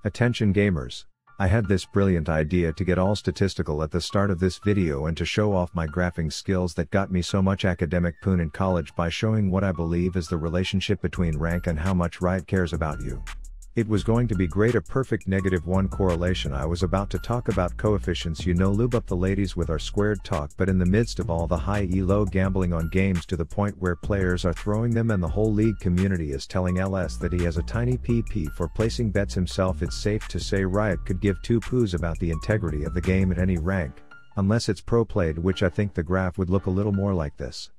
Attention gamers. I had this brilliant idea to get all statistical at the start of this video and to show off my graphing skills that got me so much academic poon in college by showing what I believe is the relationship between rank and how much Riot cares about you. It was going to be great, a perfect -1 correlation. I was about to talk about coefficients, lube up the ladies with our squared talk, but in the midst of all the high elo gambling on games to the point where players are throwing them and the whole league community is telling LS that he has a tiny PP for placing bets himself, it's safe to say Riot could give two poos about the integrity of the game at any rank, unless it's pro played, which I think the graph would look a little more like this.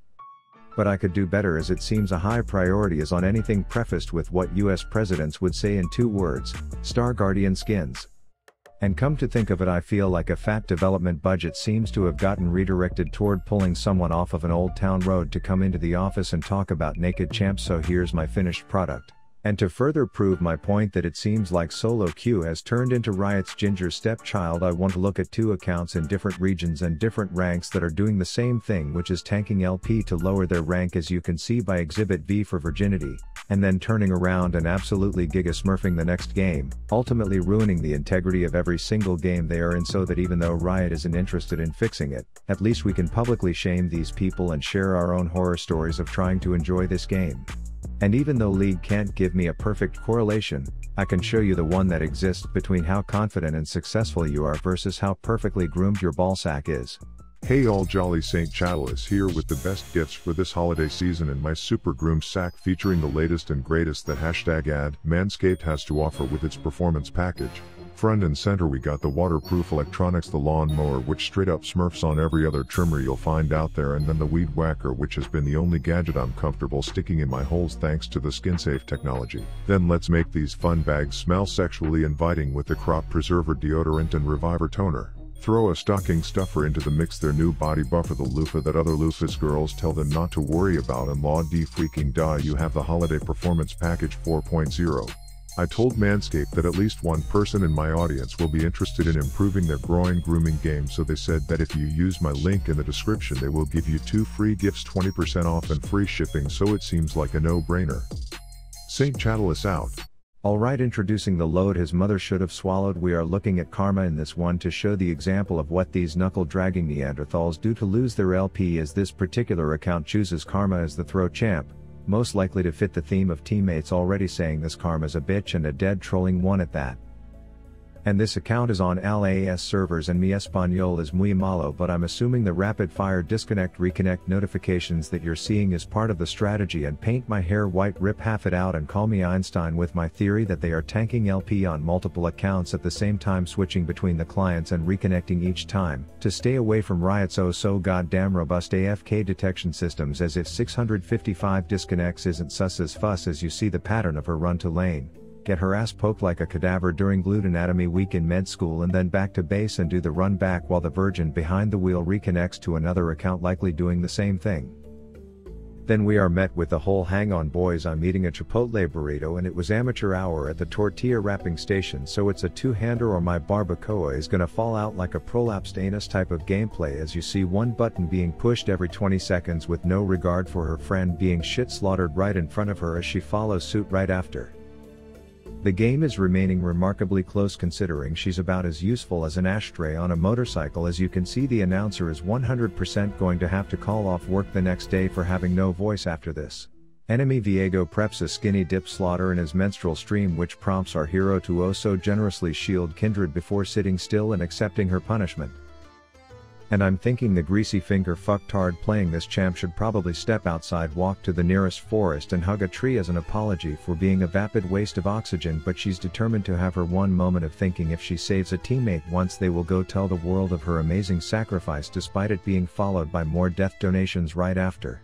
But I could do better, as it seems a high priority is on anything prefaced with what US presidents would say in 2 words, Star Guardian skins. And come to think of it, I feel like a fat development budget seems to have gotten redirected toward pulling someone off of an old town road to come into the office and talk about naked champs, so here's my finished product. And to further prove my point that it seems like solo queue has turned into Riot's ginger stepchild, I want to look at 2 accounts in different regions and different ranks that are doing the same thing, which is tanking LP to lower their rank, as you can see by Exhibit V for virginity, and then turning around and absolutely giga smurfing the next game, ultimately ruining the integrity of every single game they are in, so that even though Riot isn't interested in fixing it, at least we can publicly shame these people and share our own horror stories of trying to enjoy this game. And even though League can't give me a perfect correlation, I can show you the one that exists between how confident and successful you are versus how perfectly groomed your ballsack is. Hey all, Jolly Saint Chattel is here with the best gifts for this holiday season in my super groomed sack, featuring the latest and greatest that #ad Manscaped has to offer with its performance package. Front and center we got the waterproof electronics, the lawn mower which straight up smurfs on every other trimmer you'll find out there, and then the weed whacker, which has been the only gadget I'm comfortable sticking in my holes thanks to the skin safe technology. Then let's make these fun bags smell sexually inviting with the crop preserver deodorant and reviver toner. Throw a stocking stuffer into the mix, their new body buffer, the loofah that other loofahs girls tell them not to worry about, and law d freaking da, you have the holiday performance package 4.0. I told Manscaped that at least one person in my audience will be interested in improving their groin grooming game, so they said that if you use my link in the description they will give you 2 free gifts, 20% off and free shipping, so it seems like a no-brainer. Saint Chattel is out. Alright, introducing the load his mother should have swallowed. We are looking at karma in this one to show the example of what these knuckle-dragging Neanderthals do to lose their LP, as this particular account chooses karma as the throw champ, most likely to fit the theme of teammates already saying this karma's a bitch, and a dead trolling one at that. And this account is on LAS servers and mi español is muy malo, but I'm assuming the rapid fire disconnect reconnect notifications that you're seeing is part of the strategy. And paint my hair white, rip half it out, and call me Einstein with my theory that they are tanking LP on multiple accounts at the same time, switching between the clients and reconnecting each time, to stay away from Riot's oh so goddamn robust AFK detection systems, as if 655 disconnects isn't sus as fuss, as you see the pattern of her run to lane, get her ass poked like a cadaver during glute anatomy week in med school, and then back to base and do the run back while the virgin behind the wheel reconnects to another account likely doing the same thing. Then we are met with the whole hang on boys, I'm eating a Chipotle burrito and it was amateur hour at the tortilla wrapping station, so it's a two-hander or my barbacoa is gonna fall out like a prolapsed anus type of gameplay, as you see one button being pushed every 20 seconds with no regard for her friend being shit slaughtered right in front of her as she follows suit right after. The game is remaining remarkably close considering she's about as useful as an ashtray on a motorcycle. As you can see, the announcer is 100% going to have to call off work the next day for having no voice after this. Enemy Viego preps a skinny dip slaughter in his menstrual stream, which prompts our hero to oh so generously shield Kindred before sitting still and accepting her punishment. And I'm thinking the greasy finger fucktard playing this champ should probably step outside, walk to the nearest forest and hug a tree as an apology for being a vapid waste of oxygen, but she's determined to have her one moment of thinking. If she saves a teammate once, they will go tell the world of her amazing sacrifice, despite it being followed by more death donations right after.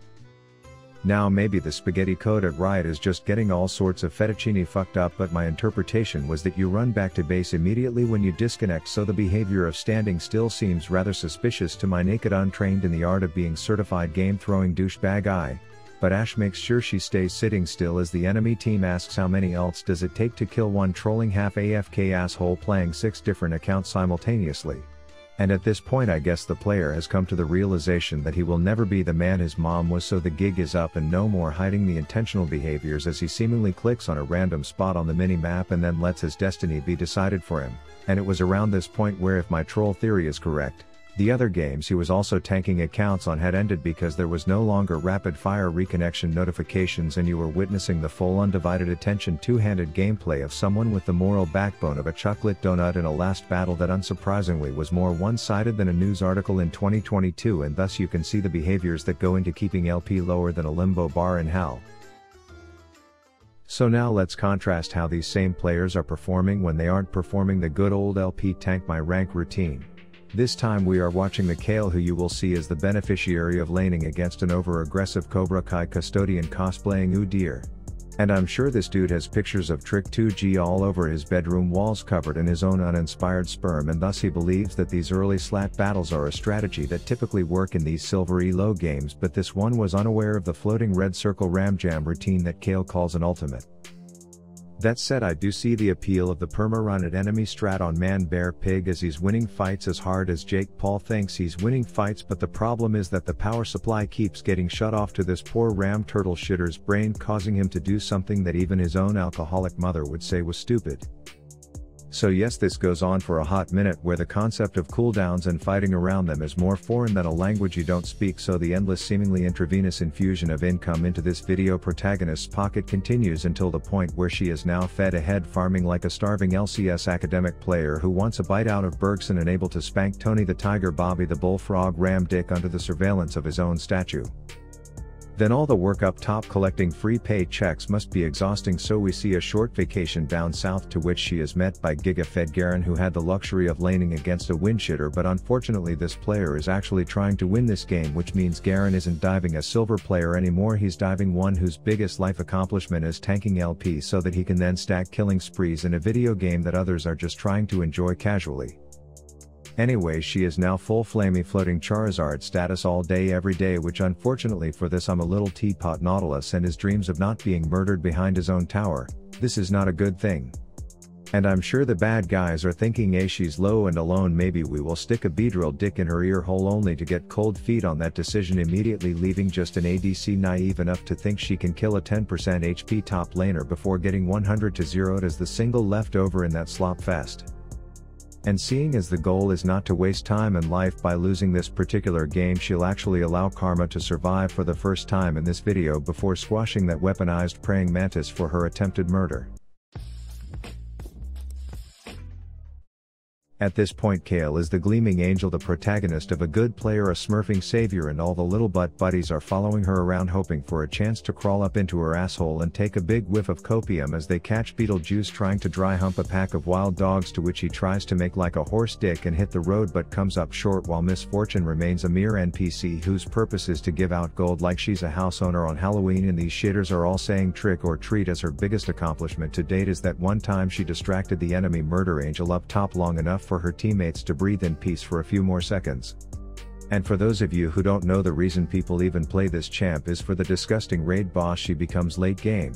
Now maybe the spaghetti code at Riot is just getting all sorts of fettuccine fucked up, but my interpretation was that you run back to base immediately when you disconnect, so the behavior of standing still seems rather suspicious to my naked untrained in the art of being certified game throwing douchebag eye. But Ash makes sure she stays sitting still as the enemy team asks how many ults does it take to kill one trolling half AFK asshole playing 6 different accounts simultaneously. And at this point I guess the player has come to the realization that he will never be the man his mom was, so the gig is up and no more hiding the intentional behaviors as he seemingly clicks on a random spot on the mini-map and then lets his destiny be decided for him. And it was around this point where, if my troll theory is correct, the other games he was also tanking accounts on had ended because there was no longer rapid-fire reconnection notifications and you were witnessing the full undivided attention two-handed gameplay of someone with the moral backbone of a chocolate donut in a last battle that unsurprisingly was more one-sided than a news article in 2022, and thus you can see the behaviors that go into keeping LP lower than a limbo bar in hell. So now let's contrast how these same players are performing when they aren't performing the good old LP tank my rank routine. This time we are watching the Kale, who you will see is the beneficiary of laning against an over-aggressive Cobra Kai custodian cosplaying Udyr. And I'm sure this dude has pictures of Trick 2G all over his bedroom walls covered in his own uninspired sperm, and thus he believes that these early slat battles are a strategy that typically work in these silver elo games, but this one was unaware of the floating red circle ramjam routine that Kale calls an ultimate. That said, I do see the appeal of the perma-run at enemy strat on man bear pig as he's winning fights as hard as Jake Paul thinks he's winning fights, but the problem is that the power supply keeps getting shut off to this poor ram turtle shitter's brain, causing him to do something that even his own alcoholic mother would say was stupid. So yes, this goes on for a hot minute, where the concept of cooldowns and fighting around them is more foreign than a language you don't speak, so the endless seemingly intravenous infusion of income into this video protagonist's pocket continues until the point where she is now fed ahead, farming like a starving LCS academic player who wants a bite out of Bergson and able to spank Tony the Tiger Bobby the Bullfrog ram dick under the surveillance of his own statue. Then all the work up top collecting free pay checks must be exhausting, so we see a short vacation down south to which she is met by Giga-fed Garen, who had the luxury of laning against a windshitter, but unfortunately this player is actually trying to win this game, which means Garen isn't diving a silver player anymore, he's diving one whose biggest life accomplishment is tanking LP so that he can then stack killing sprees in a video game that others are just trying to enjoy casually. Anyway, she is now full flamey floating Charizard status all day every day, which unfortunately for this I'm a little teapot Nautilus and his dreams of not being murdered behind his own tower. This is not a good thing. And I'm sure the bad guys are thinking, hey, she's low and alone, maybe we will stick a Beedrill dick in her ear hole, only to get cold feet on that decision, immediately leaving just an ADC naive enough to think she can kill a 10% HP top laner before getting 100 to 0'd as the single left over in that slop fest. And seeing as the goal is not to waste time and life by losing this particular game, she'll actually allow Karma to survive for the first time in this video before squashing that weaponized praying mantis for her attempted murder. At this point Kale is the gleaming angel, the protagonist of a good player, a smurfing savior, and all the little butt buddies are following her around hoping for a chance to crawl up into her asshole and take a big whiff of copium as they catch Beetlejuice trying to dry hump a pack of wild dogs, to which he tries to make like a horse dick and hit the road but comes up short, while Miss Fortune remains a mere NPC whose purpose is to give out gold like she's a house owner on Halloween, and these shitters are all saying trick or treat as her biggest accomplishment to date is that one time she distracted the enemy murder angel up top long enough for her teammates to breathe in peace for a few more seconds. And for those of you who don't know, the reason people even play this champ is for the disgusting raid boss she becomes late game,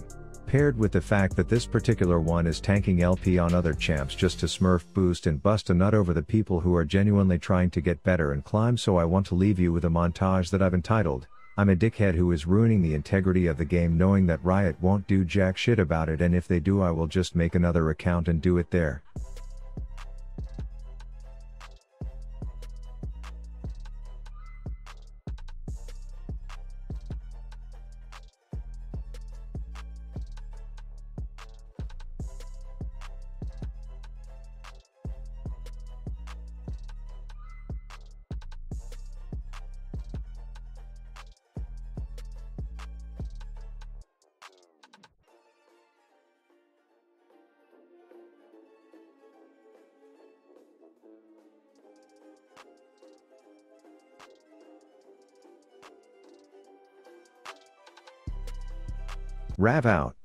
paired with the fact that this particular one is tanking LP on other champs just to smurf, boost and bust a nut over the people who are genuinely trying to get better and climb. So I want to leave you with a montage that I've entitled, I'm a dickhead who is ruining the integrity of the game, knowing that Riot won't do jack shit about it, and if they do I will just make another account and do it there. Rav out.